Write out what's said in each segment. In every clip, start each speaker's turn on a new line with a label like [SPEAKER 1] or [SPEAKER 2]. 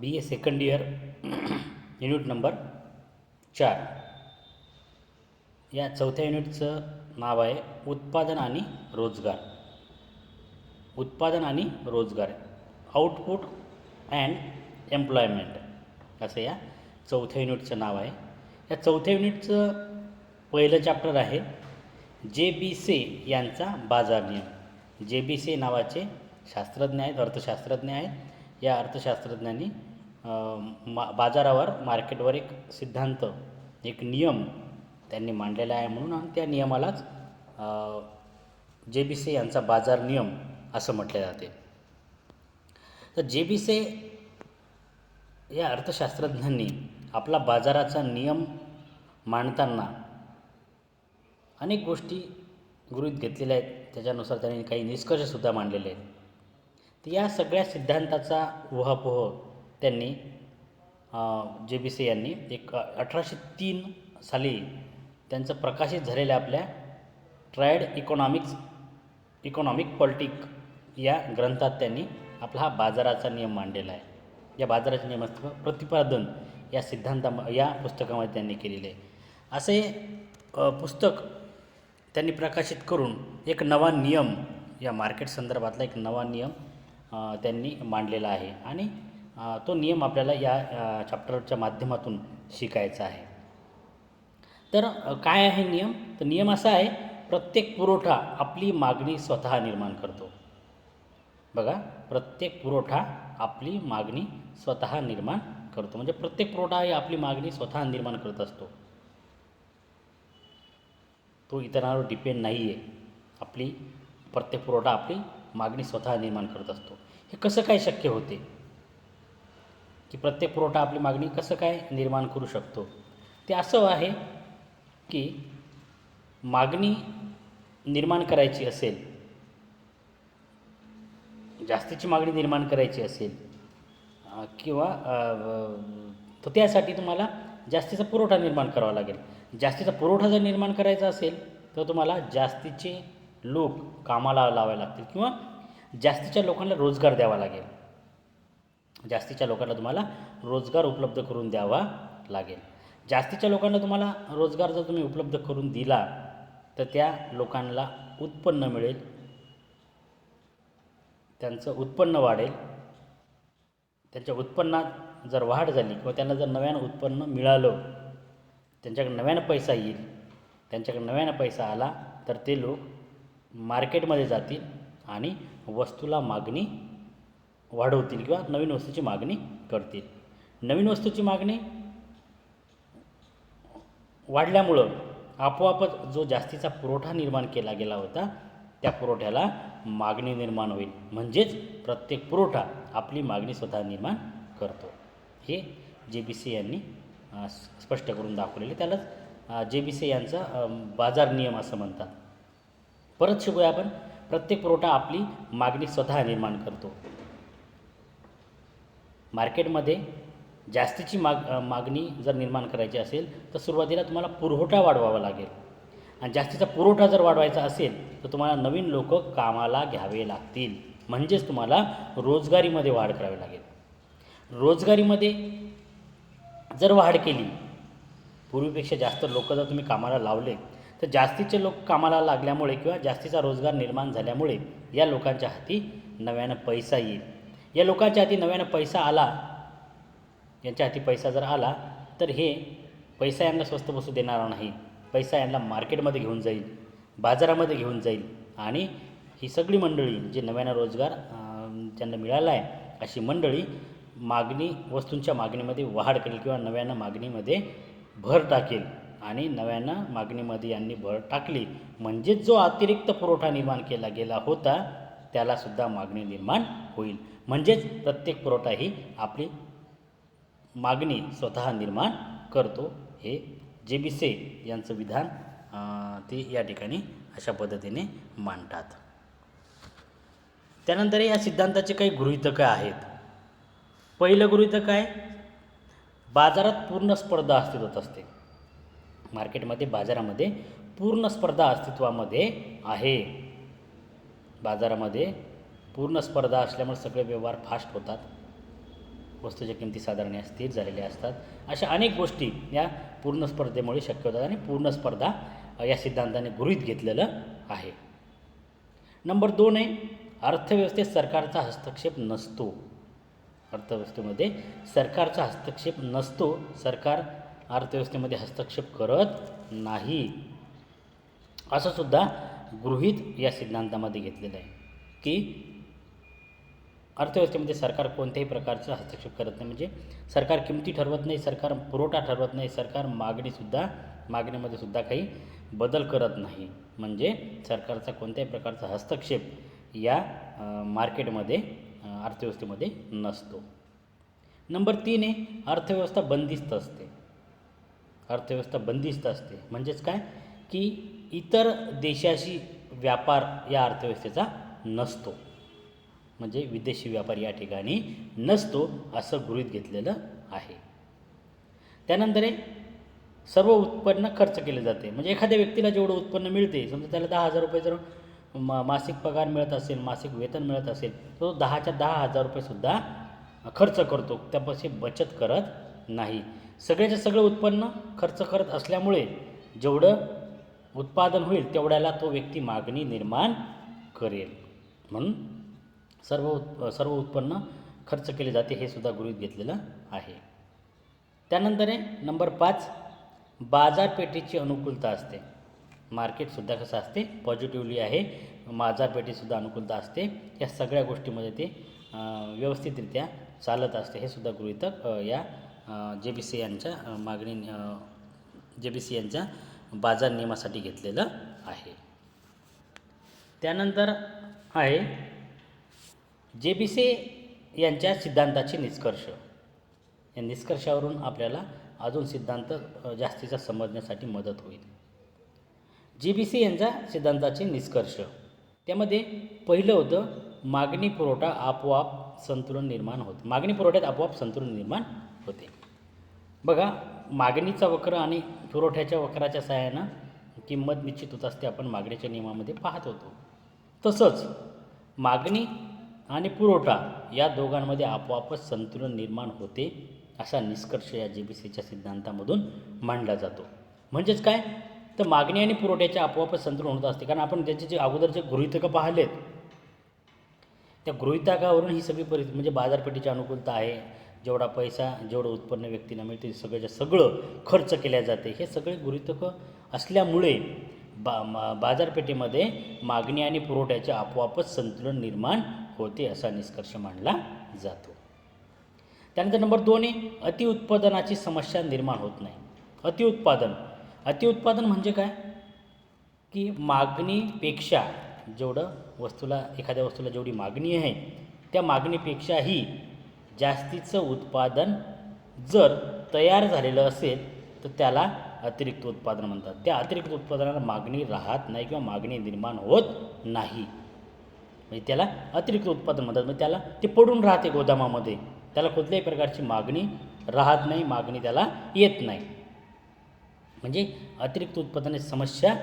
[SPEAKER 1] बी ए second year unit number 4 या चौथ्या युनिटचं नाव आहे उत्पादन आणि रोजगार. उत्पादन आणि रोजगार, आउटपुट अँड एम्प्लॉयमेंट असं या चौथ्या युनिटचं नाव आहे. या चौथ्या युनिटचं पहिलं चॅप्टर आहे जे बी से यांचा बाजार नियम. जे बी से नावाचे शास्त्रज्ञ आहेत, अर्थशास्त्रज्ञ आहेत. या अर्थशास्त्रज्ञांनी बाजारावर, मार्केटवर एक सिद्धांत, एक नियम त्यांनी मांडलेला आहे म्हणून आणि त्या नियमालाच जे बी से यांचा बाजार नियम असं म्हटले जाते. तर जे बी से या अर्थशास्त्रज्ञांनी आपला बाजाराचा नियम मांडताना अनेक गोष्टी गृहीत घेतलेल्या आहेत. त्याच्यानुसार त्यांनी काही निष्कर्षसुद्धा मांडलेले आहेत. तर या सगळ्या सिद्धांताचा उहापोह त्यांनी जे बी से यांनी एक 1803 साली त्यांचं प्रकाशित झालेल्या आपल्या ट्रायड इकॉनॉमिक पॉलिटिक या ग्रंथात त्यांनी आपला हा बाजाराचा नियम मांडलेला आहे. या बाजाराच्या नियमाचं प्रतिपादन या पुस्तकामध्ये त्यांनी केलेले आहे. असे पुस्तक त्यांनी प्रकाशित करून एक नवा नियम, या मार्केट संदर्भातला एक नवा नियम त्यांनी मांडलेला आहे आणि तो नियम आपल्याला या चॅप्टरच्या माध्यमातून शिकायचा आहे. तर काय आहे नियम? तर नियम असा आहे, प्रत्येक पुरवठा आपली मागणी स्वतः निर्माण करतो. बघा, प्रत्येक पुरवठा आपली मागणी स्वतः निर्माण करतो. म्हणजे प्रत्येक पुरवठा ही आपली मागणी स्वतः निर्माण करत असतो. तो इतरांवर डिपेंड नाही आहे. आपली प्रत्येक पुरवठा आपली मागणी स्वतः निर्माण करत असतो. हे कसं काय शक्य होते की प्रत्येक पुरवठा आपली मागणी कसं काय निर्माण करू शकतो? ते असं आहे की मागणी निर्माण करायची असेल, जास्तीची मागणी निर्माण करायची असेल किंवा तर त्यासाठी तुम्हाला जास्तीचा पुरवठा निर्माण करावा लागेल. जास्तीचा पुरवठा जर निर्माण करायचा असेल तर तुम्हाला जास्तीचे लोक कामाला लावावे लागतील किंवा जास्तीच्या लोकांना रोजगार द्यावा लागेल. जास्तीच्या लोकांना तुम्हाला रोजगार उपलब्ध करून द्यावा लागेल. जास्तीच्या लोकांना तुम्हाला रोजगार जर तुम्ही उपलब्ध करून दिला तर त्या लोकांना उत्पन्न मिळेल, त्यांचं उत्पन्न वाढेल. त्यांच्या उत्पन्नात जर वाढ झाली किंवा त्यांना जर नव्यानं उत्पन्न मिळालं, त्यांच्याकडे नव्यानं पैसा येईल. त्यांच्याकडे नव्यानं पैसा आला तर ते लोक मार्केटमध्ये जातील आणि वस्तूला मागणी वाढवतील किंवा नवीन वस्तूची मागणी करतील. नवीन वस्तूची मागणी वाढल्यामुळं आपोआपच जो जास्तीचा पुरवठा निर्माण केला गेला होता त्या पुरवठ्याला मागणी निर्माण होईल. म्हणजेच प्रत्येक पुरवठा आपली मागणी स्वतः निर्माण करतो. हे जे बी से यांनी स्पष्ट करून दाखवलेले. त्यालाच जे बी से यांचा बाजार नियम असं म्हणतात. परत शिकूया आपण. प्रत्येक पुरवठा आपली मागणी स्वतः निर्माण करतो. मार्केटमध्ये जास्तीची मागणी जर निर्माण करायची असेल तर सुरुवातीला तुम्हाला पुरवठा वाढवावा लागेल आणि जास्तीचा पुरवठा जर वाढवायचा असेल तर तुम्हाला नवीन लोक कामाला घ्यावे लागतील. म्हणजेच तुम्हाला रोजगारीमध्ये वाढ करावी लागेल. रोजगारीमध्ये जर वाढ केली, पूर्वीपेक्षा जास्त लोक जर तुम्ही कामाला लावले तर जास्तीचे लोक कामाला लागल्यामुळे किंवा जास्तीचा रोजगार निर्माण झाल्यामुळे या लोकांच्या हाती नव्यानं पैसा येईल. या लोकांच्या हाती नव्यानं पैसा आला, यांच्या हाती पैसा जर आला तर हे पैसा यांना स्वस्त बसू देणारा नाही. पैसा यांना मार्केटमध्ये घेऊन जाईल, बाजारामध्ये घेऊन जाईल आणि ही सगळी मंडळी जे नव्यानं रोजगार ज्यांना मिळाला आहे अशी मंडळी वस्तूंच्या मागणीमध्ये वाढ करेल किंवा नव्यानं मागणीमध्ये भर टाकेल. आणि नव्यानं मागणीमध्ये यांनी भर टाकली म्हणजेच जो अतिरिक्त पुरवठा निर्माण केला गेला होता त्यालासुद्धा मागणी निर्माण होईल. म्हणजेच प्रत्येक पुरवठा ही आपली मागणी स्वतः निर्माण करतो. हे जे बी से यांचं विधान ते या ठिकाणी अशा पद्धतीने मांडतात. त्यानंतर या सिद्धांताचे काही गृहीतकं आहेत. पहिलं गृहीतक आहे, बाजारात पूर्ण स्पर्धा अस्तित्वात असते. मार्केटमध्ये, बाजारामध्ये पूर्ण स्पर्धा अस्तित्वामध्ये आहे. बाजारामध्ये पूर्ण स्पर्धा असल्यामुळे सगळे व्यवहार फास्ट होतात. वस्तूच्या किमती साधारण स्थिर झालेल्या असतात. अशा अनेक गोष्टी या पूर्ण स्पर्धेमुळे शक्य होतात आणि पूर्ण स्पर्धा या सिद्धांताने गृहीत घेतलेलं आहे. नंबर 2 आहे, अर्थव्यवस्थेत सरकारचा हस्तक्षेप नसतो. अर्थव्यवस्थेमध्ये सरकारचा हस्तक्षेप नसतो. सरकार अर्थव्यवस्थेमध्ये हस्तक्षेप करत नाही, असं सुद्धा गृहीत या सिद्धांतामध्ये घेतलेलं आहे की अर्थव्यवस्थेमध्ये सरकार कोणत्याही प्रकारचा हस्तक्षेप करत नाही. म्हणजे सरकार किमती ठरवत नाही, सरकार पुरवठा ठरवत नाही, सरकार मागणीमध्ये सुद्धा काही बदल करत नाही. म्हणजे सरकारचा कोणत्याही प्रकारचा हस्तक्षेप या मार्केटमध्ये अर्थव्यवस्थेमध्ये नसतो. नंबर 3 आहे, अर्थव्यवस्था बंदिस्त असते. अर्थव्यवस्था बंदिस्त असते म्हणजेच काय की इतर देशाशी व्यापार या अर्थव्यवस्थेचा नसतो. म्हणजे विदेशी व्यापार या ठिकाणी नसतो असं गृहीत घेतलेलं आहे. त्यानंतर आहे, सर्व उत्पन्न खर्च केले जाते. म्हणजे एखाद्या व्यक्तीला जेवढं उत्पन्न मिळते, समजा त्याला 10,000 रुपये जर मासिक पगार मिळत असेल, मासिक वेतन मिळत असेल, तो 10च्या 10,000 रुपयेसुद्धा खर्च करतो, त्यापाशी बचत करत नाही. सगळ्याचं सगळं उत्पन्न खर्च करत असल्यामुळे जेवढं उत्पादन होईल तेवढ्याला तो व्यक्ती मागणी निर्माण करेल. म्हणून सर्व उत्पन्न खर्च केले जाते हे सुद्धा गृहीत घेतलेलं आहे. त्यानंतर आहे नंबर 5, बाजारपेठेची अनुकूलता असते. मार्केटसुद्धा कसं असते, पॉझिटिव्हली आहे. बाजारपेठेसुद्धा अनुकूलता असते. या सगळ्या गोष्टीमध्ये ते व्यवस्थितरित्या चालत असते. हे सुद्धा गृहीतक या JBC यांच्या बाजार नियमासाठी घेतलेलं आहे. त्यानंतर आहे JBC यांच्या सिद्धांताचे निष्कर्ष. या निष्कर्षावरून आपल्याला अजून सिद्धांत जास्तीचा समजण्यासाठी मदत होईल. JBC यांच्या सिद्धांताचे निष्कर्ष, त्यामध्ये पहिलं होतं, मागणी पुरवठा आपोआप संतुलन निर्माण होते. मागणी पुरवठ्यात आपोआप संतुलन निर्माण होते. बघा, मागणीचा वक्र आणि पुरवठ्याच्या वक्राच्या सहाय्यानं किंमत निश्चित होत असते, आपण मागणीच्या नियमामध्ये पाहत होतो. तसंच मागणी आणि पुरवठा या दोघांमध्ये आपोआपच संतुलन निर्माण होते असा निष्कर्ष या JBCच्या सिद्धांतामधून मांडला जातो. म्हणजेच काय, तर मागणी आणि पुरवठ्याच्या आपोआपच संतुलन होत असते. कारण आपण त्याचे जे अगोदर जे गृहीतकं पाहिलेत, त्या गृहीतकावरून ही सगळी परिस्थिती, म्हणजे बाजारपेठेची अनुकूलता आहे, जेवढा पैसा जेवढं उत्पन्न व्यक्तीला मिळते सगळं खर्च केल्या जाते, हे सगळे गृहीतकं असल्यामुळे बाजारपेठेमध्ये मागणी आणि पुरवठ्याचे आपोआपच संतुलन निर्माण होते असा निष्कर्ष मांडला जातो. त्यानंतर नंबर 2 आहे, अतिउत्पादनाची समस्या निर्माण होत नाही. अतिउत्पादन म्हणजे काय की मागणीपेक्षा एखाद्या वस्तूला जेवढी मागणी आहे त्या मागणीपेक्षाही जास्तीचं उत्पादन जर तयार झालेलं असेल तर त्याला अतिरिक्त उत्पादन म्हणतात. त्या अतिरिक्त उत्पादनाला मागणी राहत नाही किंवा मागणी निर्माण होत नाही, म्हणजे त्याला अतिरिक्त उत्पादन म्हणतात. म्हणजे त्याला ते पडून राहते गोदामामध्ये, त्याला कुठल्याही प्रकारची मागणी राहत नाही, मागणी त्याला येत नाही. म्हणजे अतिरिक्त उत्पादनाची समस्या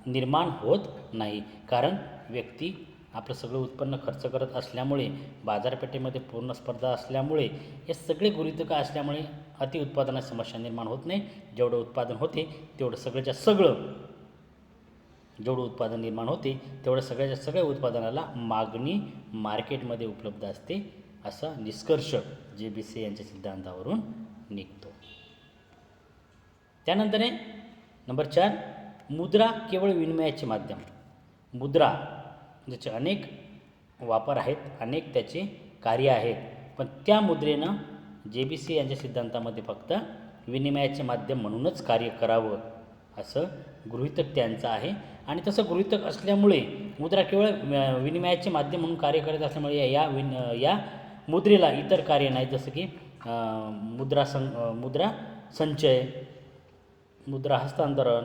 [SPEAKER 1] निर्माण होत नाही. कारण व्यक्ती आपलं सगळं उत्पन्न खर्च करत असल्यामुळे, बाजारपेठेमध्ये पूर्ण स्पर्धा असल्यामुळे, हे सगळे गृहीतकं असल्यामुळे अतिउत्पादनाची समस्या निर्माण होत नाही. जेवढं उत्पादन होते तेवढं सगळ्याच्या सगळं जेवढं उत्पादन निर्माण होते तेवढं सगळ्याच्या सगळ्या उत्पादनाला मागणी मार्केटमध्ये उपलब्ध असते असा निष्कर्ष JBC यांच्या सिद्धांतावरून निघतो. त्यानंतर आहे नंबर 4, मुद्रा केवळ विनिमयाचे माध्यम. मुद्रा ज्याचे अनेक वापर आहेत, अनेक त्याचे कार्य आहेत, पण त्या मुद्रेनं JBC यांच्या सिद्धांतामध्ये फक्त विनिमयाचे माध्यम म्हणूनच कार्य करावं असं गृहीतक त्यांचं आहे. आणि तसं गृहीतक असल्यामुळे मुद्रा केवळ विनिमयाचे माध्यम म्हणून कार्य करत असल्यामुळे या मुद्रेला इतर कार्य नाही, जसं की मुद्रा संचय, मुद्रा हस्तांतरण,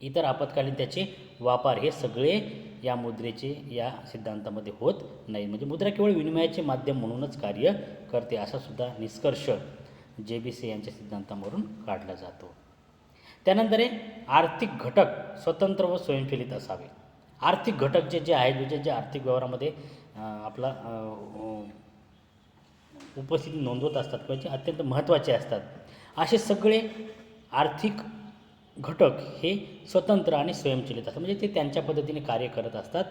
[SPEAKER 1] इतर आपत्कालीन त्याचे वापर, हे सगळे या मुद्रेचे या सिद्धांतामध्ये होत नाही. म्हणजे मुद्रा केवळ विनिमयाचे माध्यम म्हणूनच कार्य करते असा सुद्धा निष्कर्ष JBC यांच्या सिद्धांतावरून काढला जातो. त्यानंतर आर्थिक घटक स्वतंत्र व स्वयंचलित असावे. आर्थिक घटक जे आहेत, जे आर्थिक व्यवहारामध्ये आपला उपस्थिती नोंदवत असतात किंवा जे अत्यंत महत्त्वाचे असतात, असे सगळे आर्थिक घटक हे स्वतंत्र आणि स्वयंचलित असतात. म्हणजे ते त्यांच्या पद्धतीने कार्य करत असतात.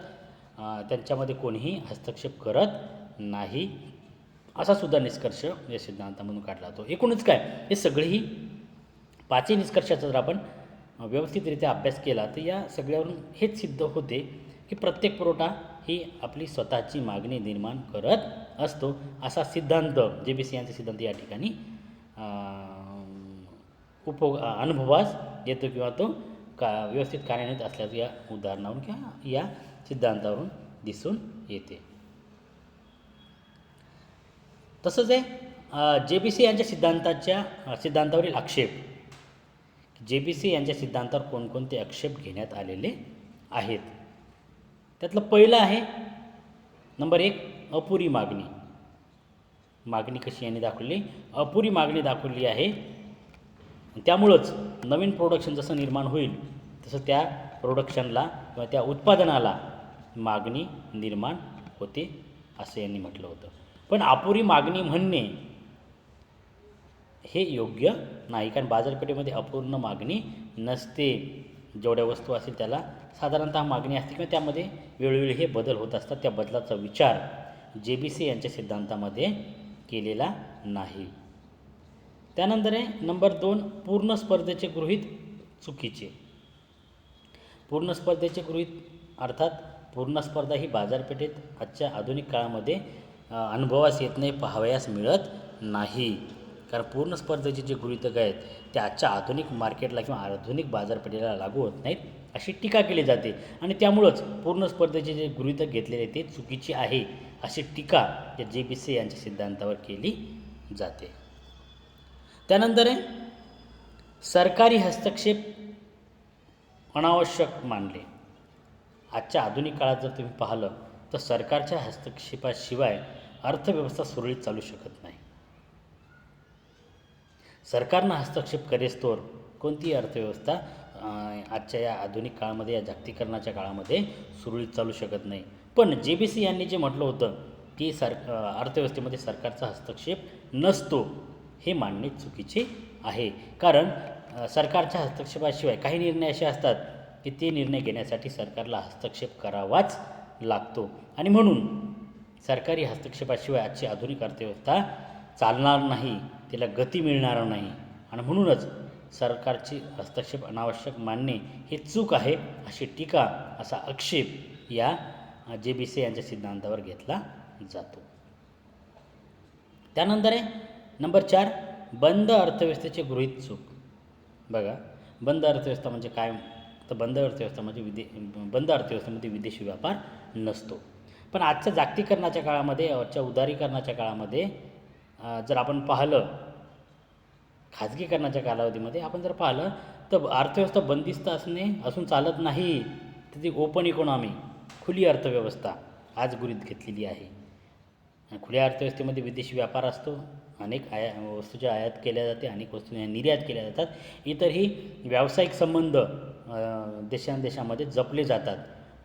[SPEAKER 1] त्यांच्यामध्ये कोणीही हस्तक्षेप करत नाही, असा सुद्धा निष्कर्ष या सिद्धांतामधून काढला जातो. एकूणच काय, हे सगळेही पाचही निष्कर्षाचा जर आपण व्यवस्थितरित्या अभ्यास केला तर या सगळ्यावरून हेच सिद्ध होते की प्रत्येक पुरवठा ही आपली स्वतःची मागणी निर्माण करत असतो, असा सिद्धांत JBC यांचा सिद्धांत या ठिकाणी अनुभवास येतो किंवा तो व्यवस्थित कार्यान्वित असल्याचं या उदाहरणावरून किंवा या सिद्धांतावरून दिसून येते. तसंच आहे JBC यांच्या सिद्धांतावरील आक्षेप. JBC यांच्या सिद्धांतावर कोणकोणते आक्षेप घेण्यात आलेले आहेत. त्यातलं पहिलं आहे नंबर 1, अपुरी मागणी. मागणी कशी यांनी दाखवली? अपुरी मागणी दाखवली आहे. त्यामुळंच नवीन प्रोडक्शन जसं निर्माण होईल तसं त्या प्रोडक्शनला किंवा त्या उत्पादनाला मागणी निर्माण होते असं यांनी म्हटलं होतं. पण अपुरी मागणी म्हणणे हे योग्य नाही, कारण बाजारपेठेमध्ये अपूर्ण मागणी नसते. जेवढ्या वस्तू असतील त्याला साधारणतः मागणी असते किंवा त्यामध्ये वेळोवेळी हे बदल होत असतात. त्या बदलाचा विचार JBC यांच्या सिद्धांतामध्ये केलेला नाही. त्यानंतर आहे नंबर 2, पूर्ण स्पर्धेचे गृहीत चुकीचे. पूर्ण स्पर्धेचे गृहीत अर्थात पूर्ण स्पर्धा ही बाजारपेठेत आजच्या आधुनिक काळामध्ये अनुभवास येत नाही, पाहावयास मिळत नाही. कारण पूर्ण स्पर्धेचे जे गृहीतक आहेत ते आजच्या आधुनिक मार्केटला किंवा आधुनिक बाजारपेठेला लागू होत नाहीत अशी टीका केली जाते. आणि त्यामुळंच पूर्ण स्पर्धेचे जे गृहीतक घेतलेले ते चुकीचे आहे अशी टीका या JBC यांच्या सिद्धांतावर केली जाते. त्यानंतर आहे सरकारी हस्तक्षेप अनावश्यक मानले. आजच्या आधुनिक काळात जर तुम्ही पाहिलं तर सरकारच्या हस्तक्षेपाशिवाय अर्थव्यवस्था सुरळीत चालू शकत नाही. सरकारनं हस्तक्षेप करेस्तोवर कोणतीही अर्थव्यवस्था आजच्या या आधुनिक काळामध्ये, या जागतिकीकरणाच्या काळामध्ये सुरळीत चालू शकत नाही. पण JBC यांनी जे म्हटलं होतं की अर्थव्यवस्थेमध्ये सरकारचा हस्तक्षेप नसतो, हे मानणे चुकीचे आहे. कारण सरकारच्या हस्तक्षेपाशिवाय काही निर्णय असे असतात की ते निर्णय घेण्यासाठी सरकारला हस्तक्षेप करावाच लागतो. आणि म्हणून सरकारी हस्तक्षेपाशिवाय आजची आधुनिक अर्थव्यवस्था चालणार नाही, तिला गती मिळणार नाही. आणि म्हणूनच सरकारची हस्तक्षेप अनावश्यक मानणे हे चूक आहे अशी टीका, असा आक्षेप या JBC यांच्या सिद्धांतावर घेतला जातो. त्यानंतर आहे नंबर 4, बंद अर्थव्यवस्थेचे गृहीत चूक. बघा, बंद अर्थव्यवस्था म्हणजे काय? तर बंद अर्थव्यवस्थेमध्ये विदेशी व्यापार नसतो. पण आजच्या जागतिकीकरणाच्या काळामध्ये, आजच्या उदारीकरणाच्या काळामध्ये जर आपण पाहिलं, खाजगीकरणाच्या कालावधीमध्ये आपण जर पाहिलं तर अर्थव्यवस्था बंदिस्त असून चालत नाही. तर ती ओपन इकॉनॉमी, खुली अर्थव्यवस्था आज गृहीत घेतलेली आहे. खुल्या अर्थव्यवस्थेमध्ये विदेशी व्यापार असतो, अनेक वस्तूच्या आयात केल्या जाते, अनेक वस्तू निर्यात केल्या जातात. इतरही व्यावसायिक संबंध देशांदेशामध्ये जपले जातात.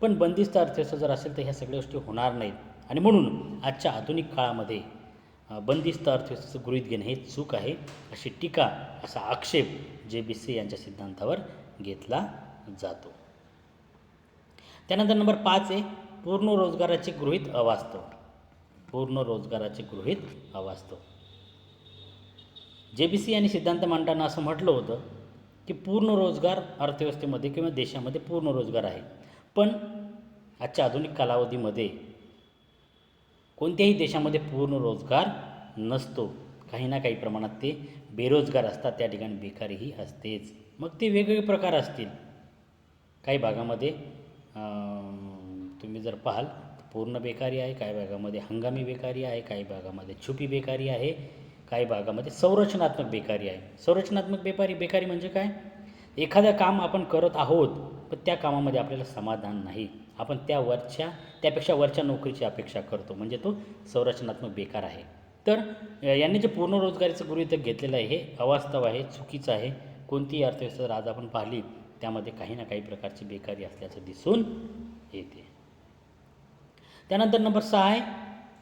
[SPEAKER 1] पण बंदिस्त अर्थव्यवस्था जर असेल तर ह्या सगळ्या गोष्टी होणार नाहीत. आणि म्हणून आजच्या आधुनिक काळामध्ये बंदिस्त अर्थव्यवस्थेचं गृहीत घेणं हे चूक आहे अशी टीका, असा आक्षेप JBC यांच्या सिद्धांतावर घेतला जातो. त्यानंतर नंबर 5 आहे पूर्ण रोजगाराचे गृहीत अवास्तव. पूर्ण रोजगाराचे गृहीत अवास्तव. JBC यांनी सिद्धांत मांडताना असं म्हटलं होतं की पूर्ण रोजगार अर्थव्यवस्थेमध्ये किंवा देशामध्ये पूर्ण रोजगार आहे. पण आजच्या आधुनिक कालावधीमध्ये कोणत्याही देशामध्ये पूर्ण रोजगार नसतो. काही ना काही प्रमाणात ते बेरोजगार असतात, त्या ठिकाणी बेकारीही असतेच. मग ते वेगवेगळे प्रकार असतील. काही भागामध्ये तुम्ही जर पाहाल पूर्ण बेकारी आहे, काही भागामध्ये हंगामी बेकारी आहे, काही भागामध्ये छुपी बेकारी आहे, काही भागामध्ये संरचनात्मक बेकारी आहे. संरचनात्मक बेकारी म्हणजे काय? एखादं काम आपण करत आहोत पण त्या कामामध्ये आपल्याला समाधान नाही, आपण त्यापेक्षा वरच्या नोकरीची अपेक्षा करतो, म्हणजे तो संरचनात्मक बेकार आहे. तर यांनी जे पूर्ण रोजगारीचं गृहीतक घेतलेलं आहे हे अवास्तव आहे, चुकीचं आहे. कोणतीही अर्थव्यवस्था जर आज आपण पाहिली त्यामध्ये काही ना काही प्रकारची बेकारी असल्याचं दिसून येते. त्यानंतर नंबर 6 आहे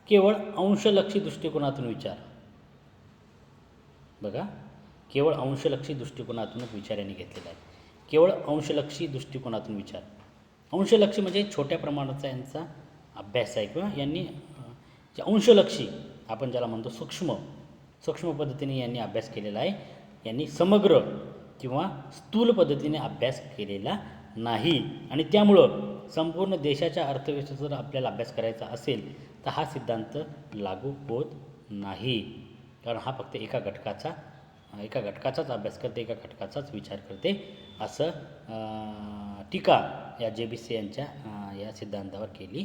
[SPEAKER 1] केवळ अंशलक्षी दृष्टिकोनातून विचार. बघा, केवळ अंशलक्षी दृष्टिकोनातूनच विचार यांनी घेतलेला आहे. केवळ अंशलक्षी दृष्टिकोनातून विचार. अंशलक्षी म्हणजे छोट्या प्रमाणाचा यांचा अभ्यास आहे, किंवा यांनी जे अंशलक्षी आपण ज्याला म्हणतो सूक्ष्म पद्धतीने यांनी अभ्यास केलेला आहे. यांनी समग्र किंवा स्थूल पद्धतीने अभ्यास केलेला नाही. आणि त्यामुळं संपूर्ण देशाच्या अर्थव्यवस्थेचा जर आपल्याला अभ्यास करायचा असेल तर हा सिद्धांत लागू होत नाही. कारण हा फक्त एका घटकाचाच अभ्यास करते, एका घटकाचाच विचार करते, असं टीका या JBC यांच्या या सिद्धांतावर केली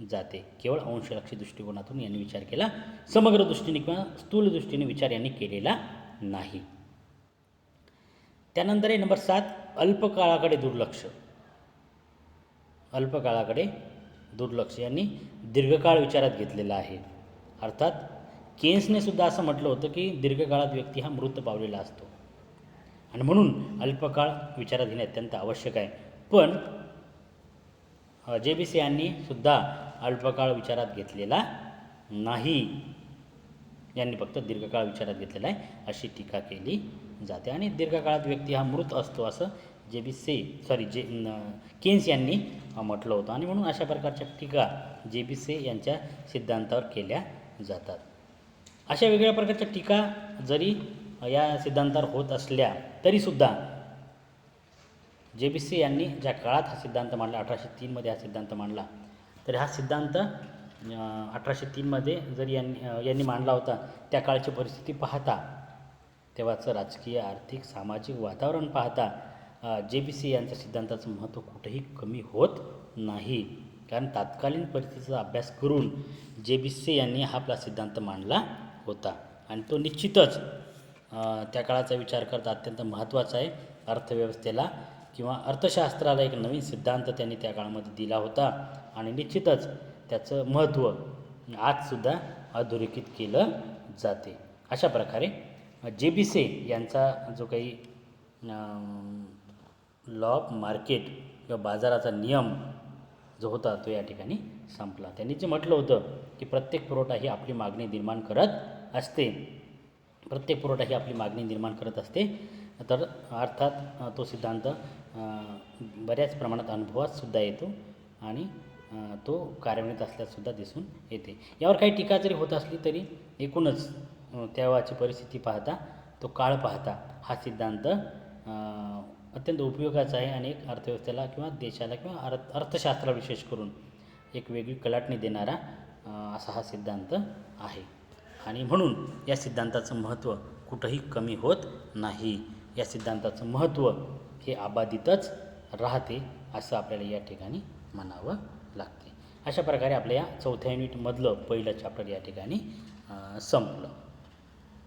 [SPEAKER 1] जाते. केवळ अंशलक्षी दृष्टिकोनातून यांनी विचार केला, समग्र दृष्टीने किंवा स्थूल दृष्टीने विचार यांनी केलेला नाही. त्यानंतर आहे नंबर 7, अल्पकाळाकडे दुर्लक्ष. अल्पकाळाकडे दुर्लक्ष यांनी दीर्घकाळ विचारात घेतलेला आहे. अर्थात केन्सने सुद्धा असं म्हटलं होतं की दीर्घकाळात व्यक्ती हा मृत पावलेला असतो आणि म्हणून अल्पकाळ विचारात घेणे अत्यंत आवश्यक आहे. पण JBC यांनी सुद्धा अल्पकाळ विचारात घेतलेला नाही. यांनी फक्त दीर्घकाळ विचारात घेतलेला आहे अशी टीका केली जाते. आणि दीर्घकाळात व्यक्ती हा मृत असतो असं केन्स यांनी म्हटलं होतं. आणि म्हणून अशा प्रकारच्या टीका JBC यांच्या सिद्धांतावर केल्या जातात. अशा वेगवेगळ्या प्रकारच्या टीका जरी या सिद्धांतावर होत असल्या तरीसुद्धा JBC यांनी ज्या काळात हा सिद्धांत मांडला, 1803 हा सिद्धांत मांडला, तर हा सिद्धांत 1803 जरी यांनी मांडला होता, त्या काळची परिस्थिती पाहता, तेव्हाचं राजकीय, आर्थिक, सामाजिक वातावरण पाहता JBC यांच्या सिद्धांताचं महत्त्व कुठेही कमी होत नाही. कारण तत्कालीन परिस्थितीचा अभ्यास करून JBC यांनी हा आपला सिद्धांत मांडला होता आणि तो निश्चितच त्या काळाचा विचार करता अत्यंत महत्त्वाचा आहे. अर्थव्यवस्थेला किंवा अर्थशास्त्राला एक नवीन सिद्धांत त्यांनी त्या काळामध्ये दिला होता आणि निश्चितच त्याचं महत्त्व आजसुद्धा अधोरेखित केलं जाते. अशा प्रकारे JBC यांचा जो काही लॉ ऑफ मार्केट किंवा बाजाराचा नियम जो होता तो या ठिकाणी संपला. त्यांनी जे म्हटलं होतं की प्रत्येक पुरवठा ही आपली मागणी निर्माण करत असते, तर अर्थात तो सिद्धांत बऱ्याच प्रमाणात अनुभवात सुद्धा येतो आणि तो कार्यान्वित असल्यासुद्धा दिसून येते. यावर काही टीका जरी होत असली तरी एकूणच तेव्हाची परिस्थिती पाहता, तो काळ पाहता हा सिद्धांत अत्यंत उपयोगाचा आहे आणि एक अर्थव्यवस्थेला किंवा देशाला किंवा अर्थशास्त्राला विशेष करून एक वेगळी कलाटणी देणारा असा हा सिद्धांत आहे. आणि म्हणून या सिद्धांताचं महत्त्व कुठंही कमी होत नाही. या सिद्धांताचं महत्त्व हे अबाधितच राहते असं आपल्याला या ठिकाणी म्हणावं लागते. अशा प्रकारे आपल्या या 4थ्या युनिटमधलं पहिलं चॅप्टर या ठिकाणी संपलं.